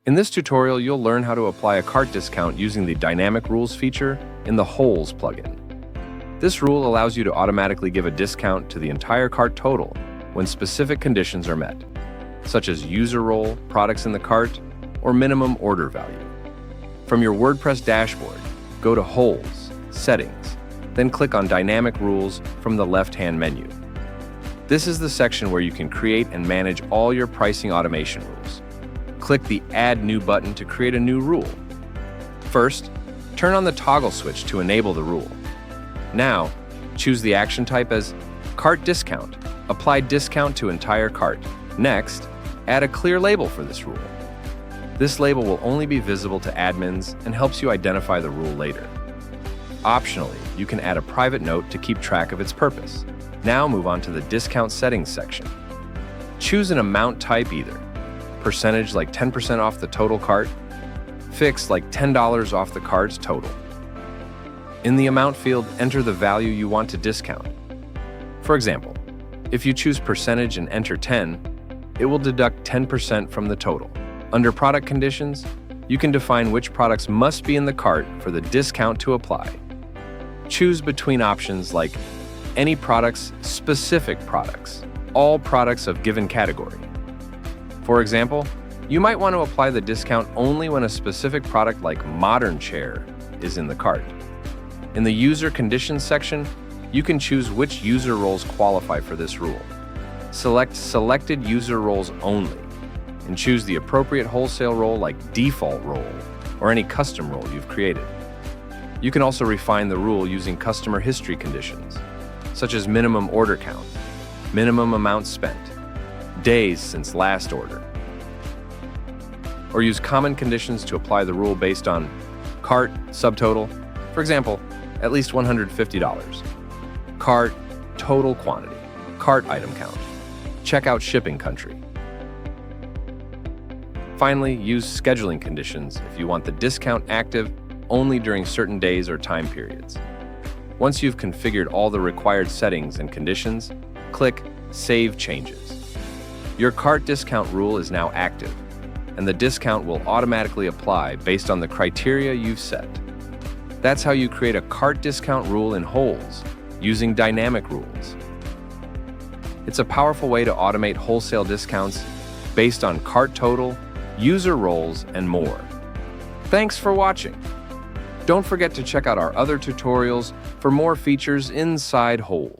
In this tutorial, you'll learn how to apply a cart discount using the Dynamic Rules feature in the Wholesale plugin. This rule allows you to automatically give a discount to the entire cart total when specific conditions are met, such as user role, products in the cart, or minimum order value. From your WordPress dashboard, go to Wholesale, Settings, then click on Dynamic Rules from the left-hand menu. This is the section where you can create and manage all your pricing automation rules. Click the Add New button to create a new rule. First, turn on the toggle switch to enable the rule. Now, choose the action type as Cart Discount. Apply discount to entire cart. Next, add a clear label for this rule. This label will only be visible to admins and helps you identify the rule later. Optionally, you can add a private note to keep track of its purpose. Now move on to the Discount Settings section. Choose an amount type either percentage like 10% off the total cart, fixed like $10 off the cart's total. In the amount field, enter the value you want to discount. For example, if you choose percentage and enter 10, it will deduct 10% from the total. Under product conditions, you can define which products must be in the cart for the discount to apply. Choose between options like any products, specific products, all products of given category. For example, you might want to apply the discount only when a specific product like modern chair is in the cart. In the User Conditions section, you can choose which user roles qualify for this rule. Select Selected User Roles Only, and choose the appropriate wholesale role like default role or any custom role you've created. You can also refine the rule using customer history conditions, such as minimum order count, minimum amount spent, days since last order, or use common conditions to apply the rule based on cart subtotal, for example, at least $150, cart total quantity, cart item count, checkout shipping country. Finally, use scheduling conditions if you want the discount active only during certain days or time periods. Once you've configured all the required settings and conditions, click Save Changes. Your cart discount rule is now active, and the discount will automatically apply based on the criteria you've set. That's how you create a cart discount rule in Wholesale using Dynamic Rules. It's a powerful way to automate wholesale discounts based on cart total, user roles, and more. Thanks for watching. Don't forget to check out our other tutorials for more features inside Wholesale.